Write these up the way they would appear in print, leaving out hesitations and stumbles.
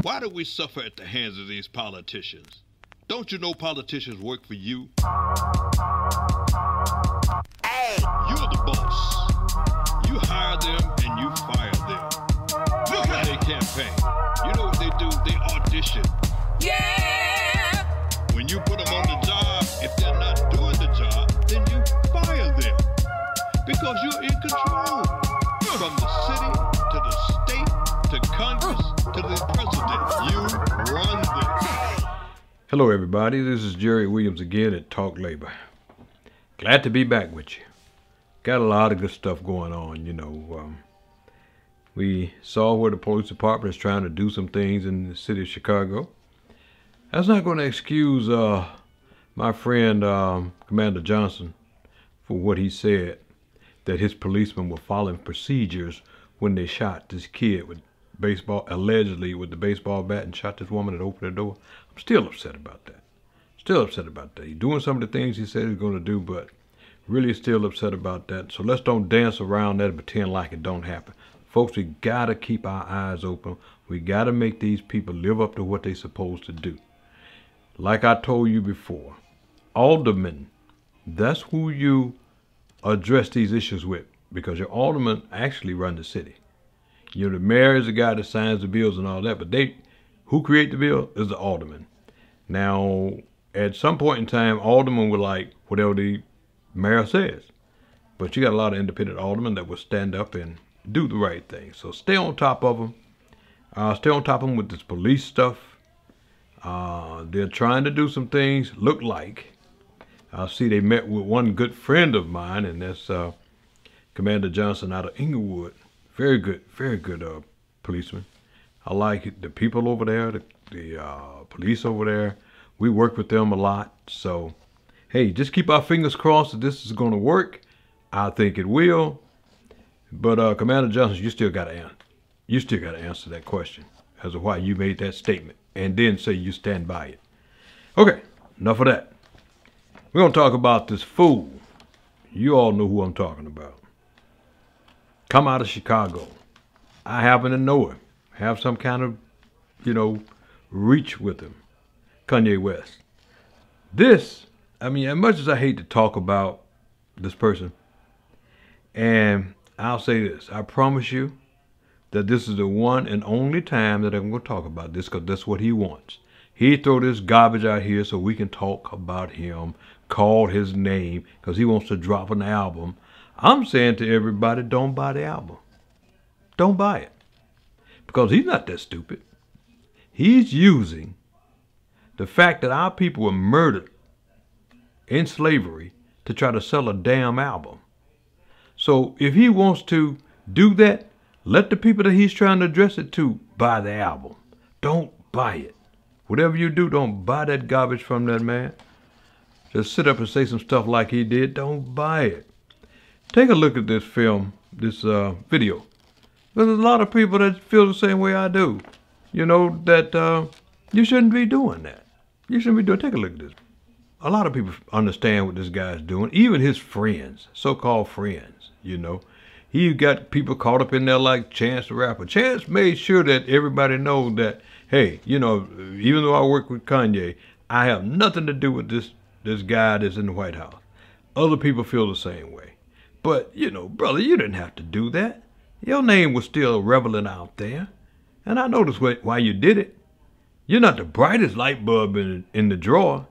Why do we suffer at the hands of these politicians? Don't you know politicians work for you? Hey! You're the boss. You hire them and you fire them. Look how they campaign. You know what they do? They audition. Yeah! When you put them on the job, if they're not doing the job, then you fire them. Because you're in control. From the city to the state to Congress to the president. You run this. Hello everybody, this is Jerry Williams again at Talk Labor. Glad to be back with you. Got a lot of good stuff going on, you know. We saw where the police department is trying to do some things in the city of Chicago. That's not going to excuse my friend Commander Johnson for what he said, that his policemen were following procedures when they shot this kid with baseball, allegedly with the baseball bat, and shot this woman that opened the door. I'm still upset about that. Still upset about that. He's doing some of the things he said he's going to do, but really still upset about that. So let's don't dance around that and pretend like it don't happen. Folks, we got to keep our eyes open. We got to make these people live up to what they're supposed to do. Like I told you before, aldermen, that's who you address these issues with, because your aldermen actually run the city. You know, the mayor is the guy that signs the bills and all that, but who create the bill is the alderman. Now, at some point in time, aldermen were like whatever the mayor says. But you got a lot of independent aldermen that will stand up and do the right thing. So stay on top of them. Stay on top of them with this police stuff. They're trying to do some things, look like. I see they met with one good friend of mine, and that's Commander Johnson out of Inglewood. Very good policeman. I like it. The people over there, the police over there, we work with them a lot. So, hey, just keep our fingers crossed that this is going to work. I think it will. But Commander Johnson, you still got to answer that question as to why you made that statement, and then say you stand by it. Okay, enough of that. We're going to talk about this fool. You all know who I'm talking about. Come out of Chicago. I happen to know him. Have some kind of, you know, reach with him. Kanye West. This, I mean, as much as I hate to talk about this person, and I'll say this, I promise you that this is the one and only time that I'm going to talk about this, because that's what he wants. He throw this garbage out here so we can talk about him, call his name, because he wants to drop an album. I'm saying to everybody, don't buy the album. Don't buy it. Because he's not that stupid. He's using the fact that our people were murdered in slavery to try to sell a damn album. So if he wants to do that, let the people that he's trying to address it to buy the album. Don't buy it. Whatever you do, don't buy that garbage from that man. Just sit up and say some stuff like he did. Don't buy it. Take a look at this film, this video. There's a lot of people that feel the same way I do. You know, that you shouldn't be doing that. You shouldn't be doing. Take a look at this. A lot of people understand what this guy's doing. Even his friends, so-called friends, you know. He got people caught up in there like Chance the Rapper. Chance made sure that everybody knows that, hey, you know, even though I work with Kanye, I have nothing to do with this guy that's in the White House. Other people feel the same way. But, you know, brother, you didn't have to do that. Your name was still relevant out there. And I noticed why you did it. You're not the brightest light bulb in the drawer.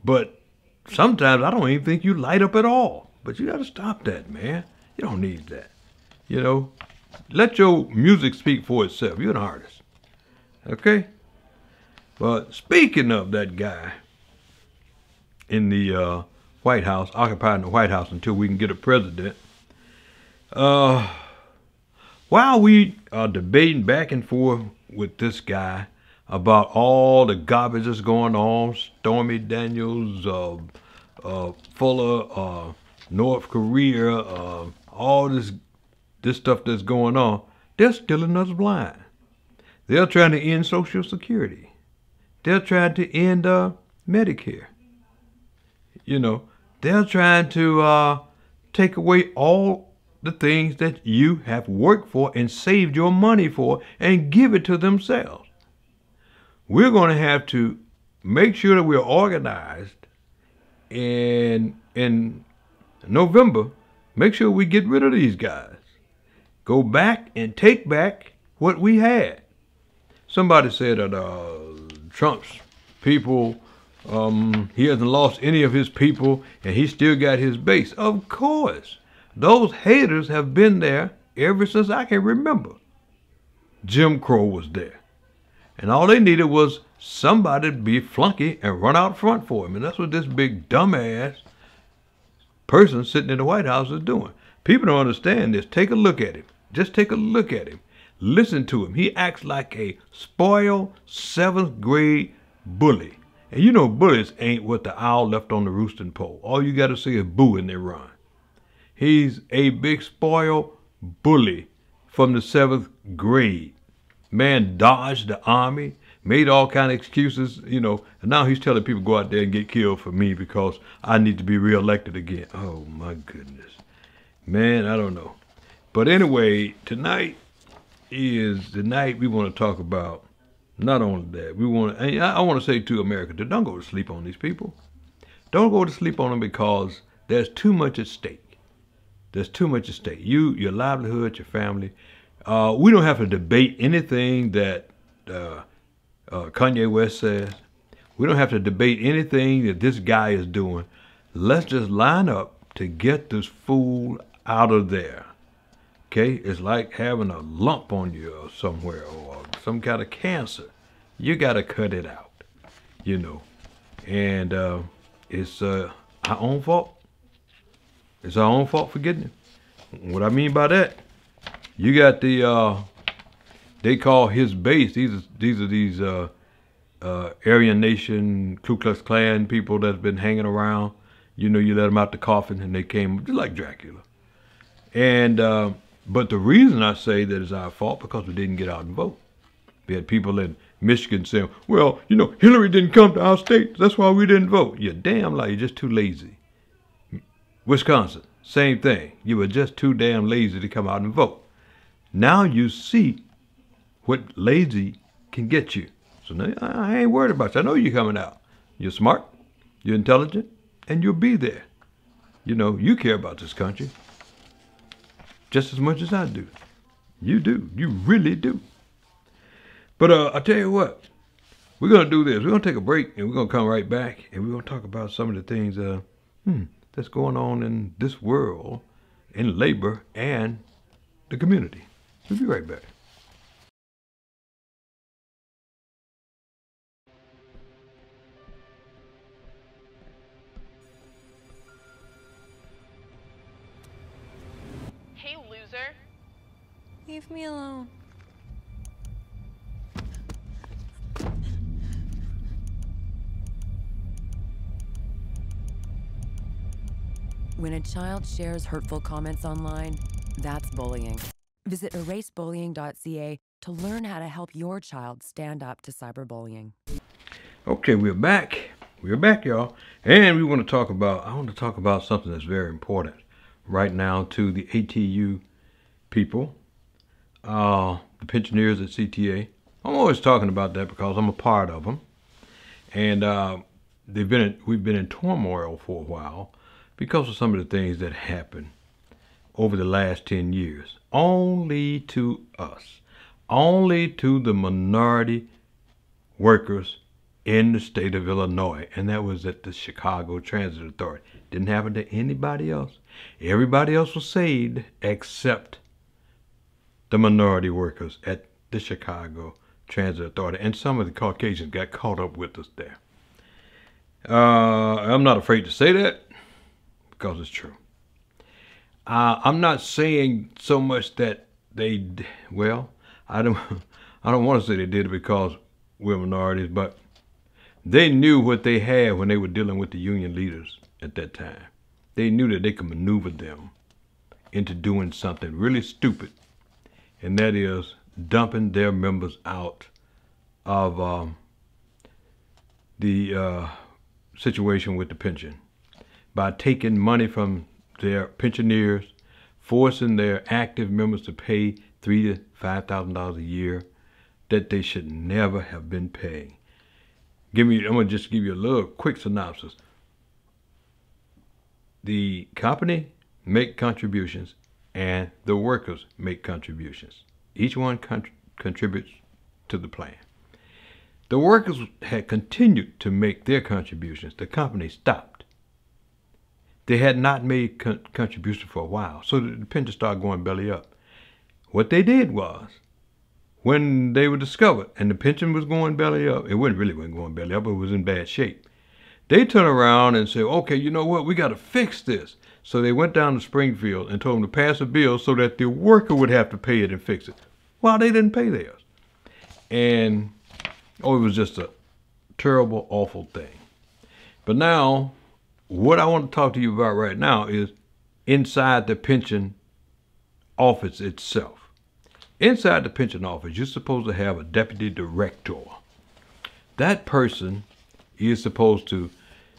But sometimes I don't even think you light up at all. But you got to stop that, man. You don't need that. You know, let your music speak for itself. You're an artist. Okay? But speaking of that guy in the White House, occupying the White House until we can get a president. While we are debating back and forth with this guy about all the garbage that's going on, Stormy Daniels, Fuller, North Korea, all this stuff that's going on, they're stealing us blind. They're trying to end Social Security. They're trying to end Medicare. You know, they're trying to take away all the things that you have worked for and saved your money for and give it to themselves. we're going to have to make sure that we're organized, and in November, make sure we get rid of these guys. Go back and take back what we had. Somebody said that Trump's people, he hasn't lost any of his people, and he still got his base. Of course. Those haters have been there ever since I can remember. Jim Crow was there. And all they needed was somebody to be flunky and run out front for him. And that's what this big dumbass person sitting in the White House is doing. People don't understand this. Take a look at him. Just take a look at him. Listen to him. He acts like a spoiled 7th grade bully. And you know bullies ain't what the owl left on the roosting pole. All you got to say is boo and they run. He's a big spoiled bully from the 7th grade. Man dodged the army, made all kind of excuses, you know, and now he's telling people go out there and get killed for me because I need to be reelected again. Oh my goodness. Man, I don't know. But anyway, tonight is the night we want to talk about. Not only that, I want to say to America, don't go to sleep on these people. Don't go to sleep on them because there's too much at stake. There's too much at stake. Your livelihood, your family. We don't have to debate anything that Kanye West says. We don't have to debate anything that this guy is doing. Let's just line up to get this fool out of there. Okay? It's like having a lump on you somewhere or some kind of cancer. You got to cut it out, you know. And it's our own fault. It's our own fault for getting it. What I mean by that, you got the, they call his base, these are Aryan Nation, Ku Klux Klan people that's been hanging around. You know, you let them out the coffin and they came just like Dracula. And, but the reason I say that it's our fault because we didn't get out and vote. We had people in Michigan saying, well, you know, Hillary didn't come to our state. That's why we didn't vote. You're damn like you're just too lazy. Wisconsin, same thing. You were just too damn lazy to come out and vote. Now you see what lazy can get you. So now I ain't worried about you. I know you're coming out. You're smart, you're intelligent, and you'll be there. You know, you care about this country just as much as I do. You do. You really do. But I tell you what, we're going to do this. We're going to take a break, and we're going to come right back, and we're going to talk about some of the things that's going on in this world, in labor, and the community. We'll be right back. Hey, loser. Leave me alone. When a child shares hurtful comments online, that's bullying. Visit erasebullying.ca to learn how to help your child stand up to cyberbullying. Okay, we're back. We're back, y'all. And I want to talk about something that's very important right now to the ATU people, the pensioners at CTA. I'm always talking about that because I'm a part of them. And we've been in turmoil for a while because of some of the things that happened over the last 10 years. Only to us. Only to the minority workers in the state of Illinois. And that was at the Chicago Transit Authority. Didn't happen to anybody else. Everybody else was saved except the minority workers at the Chicago Transit Authority. And some of the Caucasians got caught up with us there. I'm not afraid to say that because it's true. I'm not saying so much that they, well, I don't want to say they did it because we're minorities, but they knew what they had when they were dealing with the union leaders at that time. They knew that they could maneuver them into doing something really stupid, and that is dumping their members out of the situation with the pension by taking money from their pensioners, forcing their active members to pay $3,000 to $5,000 a year that they should never have been paying. I'm gonna just give you a little quick synopsis. The company make contributions and the workers make contributions. Each one contributes to the plan. The workers had continued to make their contributions. The company stopped. They had not made contributions for a while, so the pension started going belly up. What they did was, when they were discovered and the pension was going belly up, it wasn't going belly up, it was in bad shape. They turned around and said, okay, you know what, we got to fix this. So they went down to Springfield and told them to pass a bill so that the worker would have to pay it and fix it. Well, they didn't pay theirs. And, it was just a terrible, awful thing. But now, what I want to talk to you about right now is inside the pension office itself. Inside the pension office, you're supposed to have a deputy director. That person is supposed to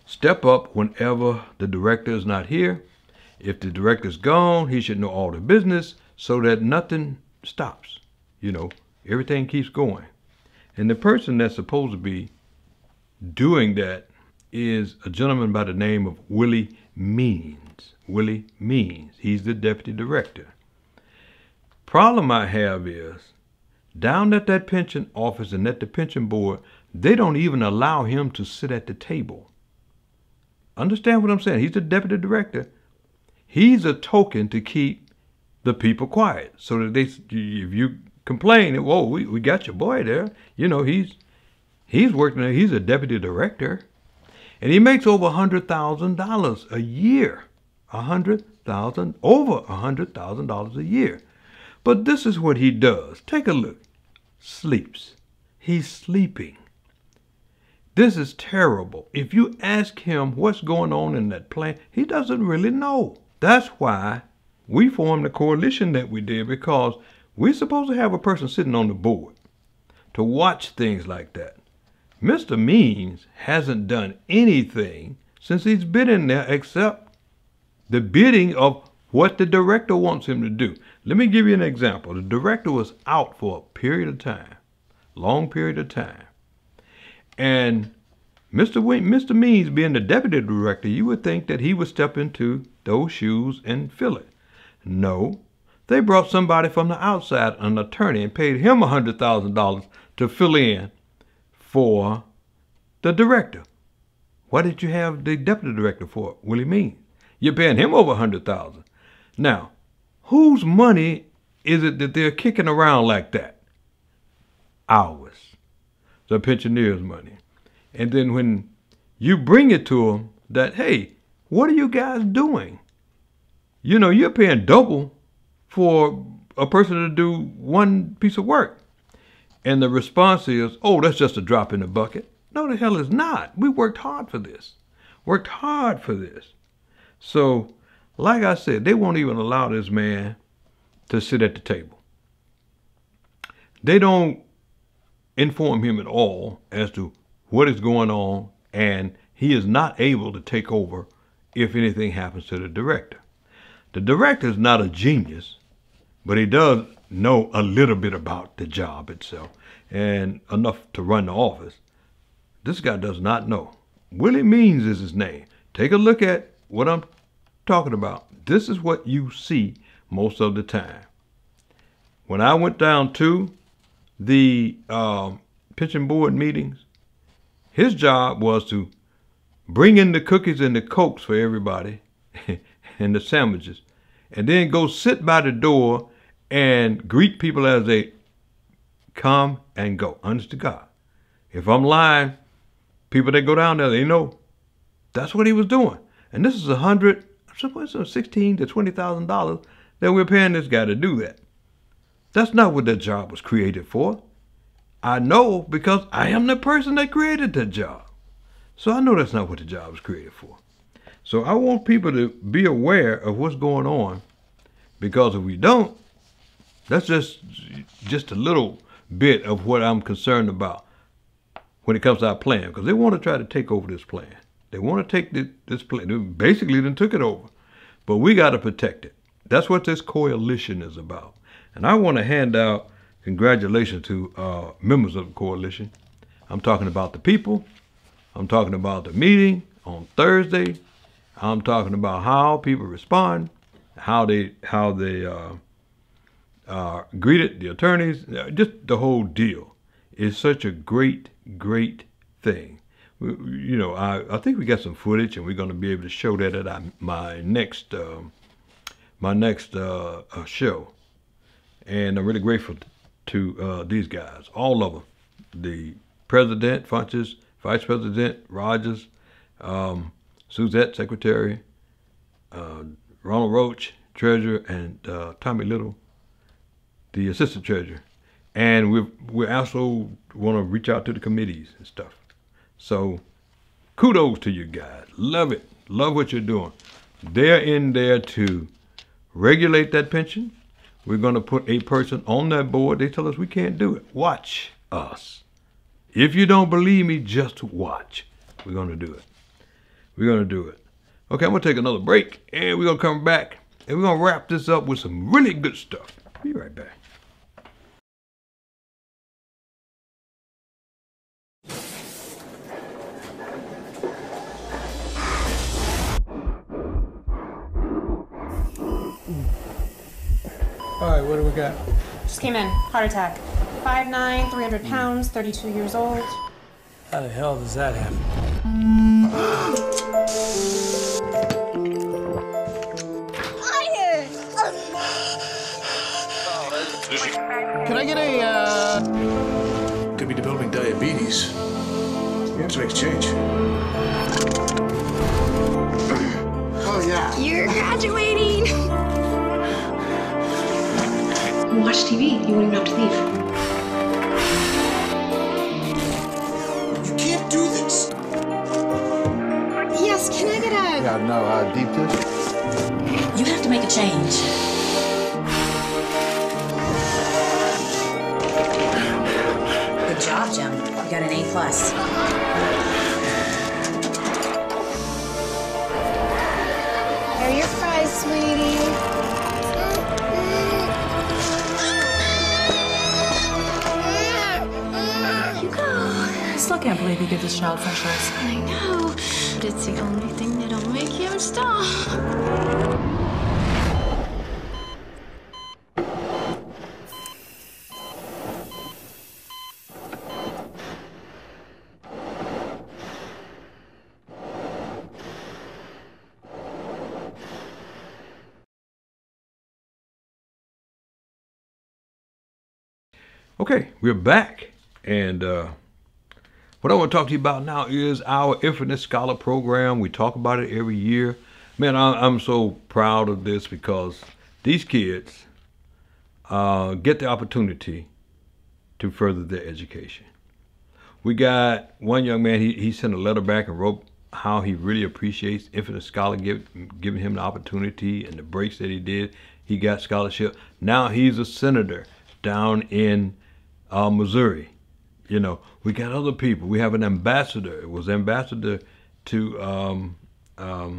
step up whenever the director is not here. If the director's gone, he should know all the business so that nothing stops. Everything keeps going. And the person that's supposed to be doing that is a gentleman by the name of Willie Means. Willie Means. He's the deputy director. Problem I have is, down at that pension office and at the pension board, they don't even allow him to sit at the table. Understand what I'm saying? He's the deputy director. He's a token to keep the people quiet, so that if you complain, whoa, we got your boy there. He's working there. He's a deputy director, and he makes over $100,000 a year. Over $100,000 a year. But this is what he does. Take a look. Sleeps. He's sleeping. This is terrible. If you ask him what's going on in that plan, he doesn't really know. That's why we formed the coalition that we did, because we're supposed to have a person sitting on the board to watch things like that. Mr. Means hasn't done anything since he's been in there except the bidding of what the director wants him to do. Let me give you an example. The director was out for a period of time, long period of time. And Mr. Means, being the deputy director, you would think that he would step into those shoes and fill it. No, they brought somebody from the outside, an attorney, and paid him $100,000 to fill in for the director. What did you have the deputy director for, Willie Means? You're paying him over $100,000. Now, whose money is it that they're kicking around like that? Ours, the pensioners' money. And then when you bring it to them that, hey, what are you guys doing? You're paying double for a person to do one piece of work. And the response is, oh, that's just a drop in the bucket. No, the hell it's not. We worked hard for this. So, like I said, they won't even allow this man to sit at the table. They don't inform him at all as to what is going on, and he is not able to take over if anything happens to the director. The director is not a genius, but he does know a little bit about the job itself and enough to run the office. This guy does not know. Willie Means is his name. Take a look at what I'm talking about. This is what you see most of the time. When I went down to the pension board meetings, his job was to bring in the cookies and the Cokes for everybody and the sandwiches, and then go sit by the door and greet people as they come and go. Honest to God. If I'm lying, people that go down there, they know. That's what he was doing. And this is $16,000 to $20,000 that we're paying this guy to do that. That's not what that job was created for. I know because I am the person that created that job. So I know that's not what the job was created for. So I want people to be aware of what's going on, because if we don't, that's just a little bit of what I'm concerned about when it comes to our plan, because they want to try to take over this plan. They want to take this plan. They basically then took it over, but we got to protect it. That's what this coalition is about. And I want to hand out congratulations to members of the coalition. I'm talking about the people I'm talking about the meeting on Thursday. I'm talking about how people respond, how they greeted the attorneys, just the whole deal. It's such a great thing. You know, I think we got some footage, and we're going to be able to show that at my next show. And I'm really grateful to these guys, all of them, the president, Funches, vice president, Rogers, Suzette, secretary, Ronald Roach, treasurer, and Tommy Little, the assistant treasurer. And we also want to reach out to the committees and stuff. So kudos to you guys. Love it. Love what you're doing. They're in there to regulate that pension. We're going to put a person on that board. They tell us we can't do it. Watch us. If you don't believe me, just watch. We're going to do it. We're going to do it. Okay, I'm going to take another break, and we're going to come back, and we're going to wrap this up with some really good stuff. Be right back. All right, what do we got? Just came in. Heart attack. 5'9", 300 pounds, 32 years old. How the hell does that happen? Can I get a, Could be developing diabetes. You have to make a change. Oh, yeah. You're graduating! Watch TV. You won't even have to leave. You can't do this. Yes, can I get a... Yeah, no, deep dish. You have to make a change. Good job, Jim. You got an A+. Here are your fries, sweetie. I still can't believe you give this child French fries. I know, but it's the only thing that'll make him stop. Okay, we're back, and what I want to talk to you about now is our Infinite Scholar program. We talk about it every year. Man, I'm so proud of this because these kids get the opportunity to further their education. We got one young man, he sent a letter back and wrote how he really appreciates Infinite Scholar giving him the opportunity and the breaks that he did. He got scholarship. Now he's a senator down in Missouri. You know, we got other people. We have an ambassador. It was ambassador to, I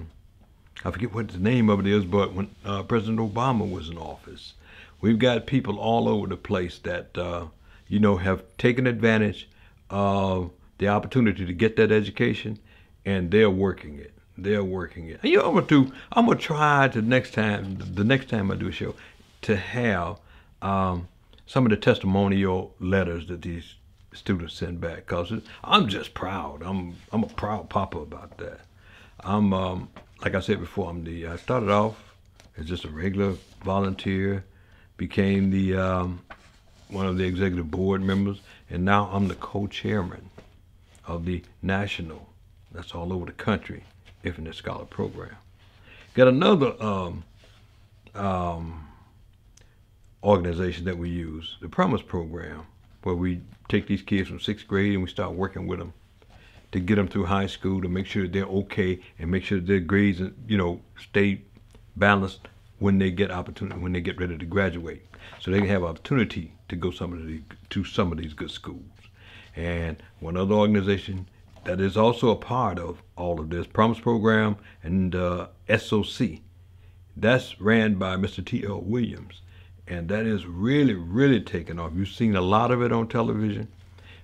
forget what the name of it is, but when President Obama was in office. We've got people all over the place that, you know, have taken advantage of the opportunity to get that education, and they're working it. They're working it. And you know what I'm gonna try to the next time I do a show, to have some of the testimonial letters that these students send back, because I'm just proud. I'm a proud papa about that. I'm like I said before, I started off as just a regular volunteer, became the one of the executive board members, and now I'm the co-chairman of the national, that's all over the country, Infinite Scholar program. Got another organization that we use, the Promise program, where we take these kids from 6th grade and we start working with them to get them through high school, to make sure that they're okay and make sure that their grades, you know, stay balanced when they get opportunity, when they get ready to graduate, so they can have opportunity to go to some of these good schools. And one other organization that is also a part of all of this, Promise program and SOC, that's ran by Mr. T.L. Williams. And that is really, really taken off. You've seen a lot of it on television,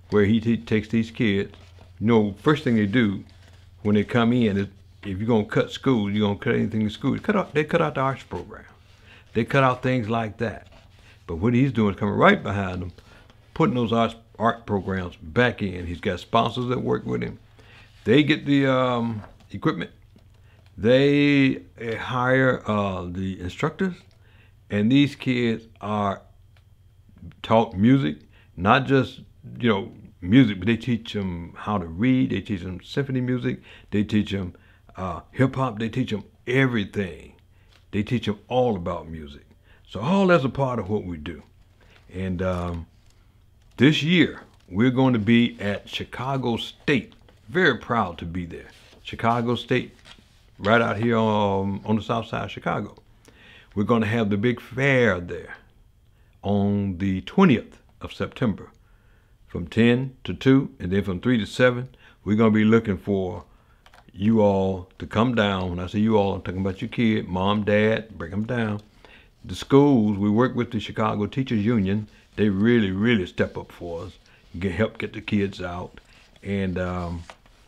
where he takes these kids You know, first thing they do when they come in is, if you're gonna cut school, you're gonna cut anything in school. They cut out the arts program. They cut out things like that. But what he's doing is coming right behind them, putting those art programs back in. He's got sponsors that work with him. They get the equipment. They hire the instructors, and these kids are taught music, not just, you know, music, but they teach them how to read. They teach them symphony music. They teach them hip hop. They teach them everything. They teach them all about music. So all that's a part of what we do. And this year, we're going to be at Chicago State. Very proud to be there. Chicago State, right out here on the south side of Chicago. We're going to have the big fair there on the 20th of September from 10 to 2, and then from 3 to 7. We're going to be looking for you all to come down. When I say you all, I'm talking about your kid, mom, dad, bring them down. The schools, we work with the Chicago Teachers Union. They really, really step up for us, help get the kids out. And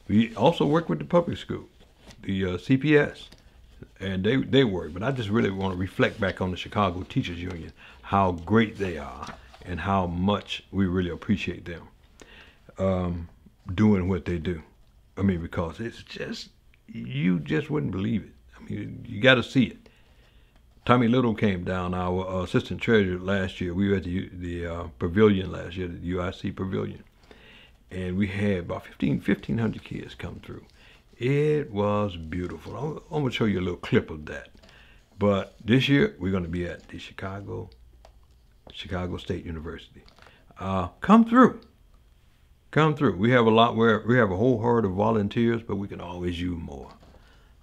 we also work with the public school, the CPS, and they work. But I just really want to reflect back on the Chicago Teachers Union, how great they are and how much we really appreciate them doing what they do. I mean, because it's just, you just wouldn't believe it. I mean, you got to see it. Tommy Little came down, our assistant treasurer last year. We were at the pavilion last year, the UIC pavilion. And we had about 1,500 kids come through. It was beautiful. I'm going to show you a little clip of that. But this year, we're going to be at the Chicago State University. Come through. Come through. We have a lot where we have a whole herd of volunteers, but we can always use more.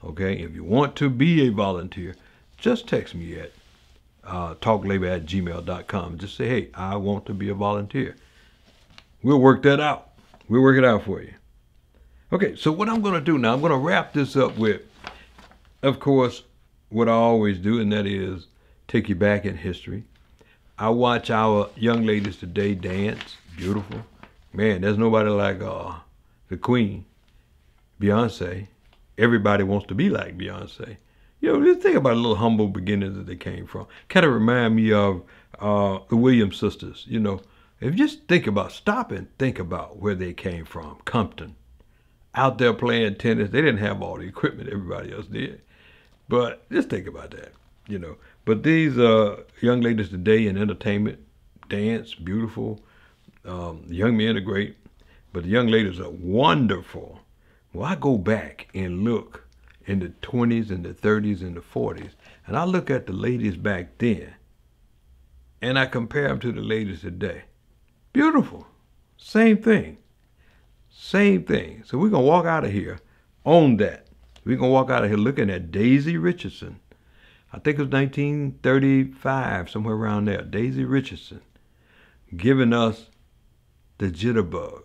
Okay? If you want to be a volunteer, just text me at talklabor@gmail.com. Just say, hey, I want to be a volunteer. We'll work that out. We'll work it out for you. Okay, so what I'm going to do now, I'm going to wrap this up with, of course, what I always do, and that is take you back in history. I watch our young ladies today dance. Beautiful. Man, there's nobody like the Queen, Beyonce. Everybody wants to be like Beyonce. You know, just think about the little humble beginnings that they came from. Kind of remind me of the Williams sisters. You know, if you just think about, stop and think about where they came from. Compton. Out there playing tennis. They didn't have all the equipment everybody else did. But just think about that, you know. But these young ladies today in entertainment, dance, beautiful. Young men are great, but the young ladies are wonderful. Well, I go back and look in the 20s and the 30s and the 40s, and I look at the ladies back then, and I compare them to the ladies today. Beautiful. Same thing. Same thing. So we're going to walk out of here on that. We're going to walk out of here looking at Daisy Richardson. I think it was 1935, somewhere around there. Daisy Richardson giving us the jitterbug.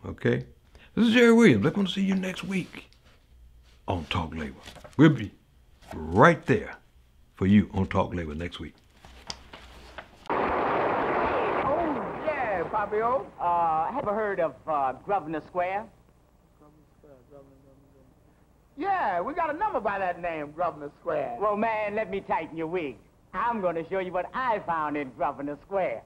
Okay? This is Jerry Williams. I'm going to see you next week on Talk Labor. We'll be right there for you on Talk Labor next week. Oh, yeah, Fabio. Have you heard of Grosvenor Square? Yeah, we got a number by that name, Grosvenor Square. Well, man, let me tighten your wig. I'm going to show you what I found in Grosvenor Square.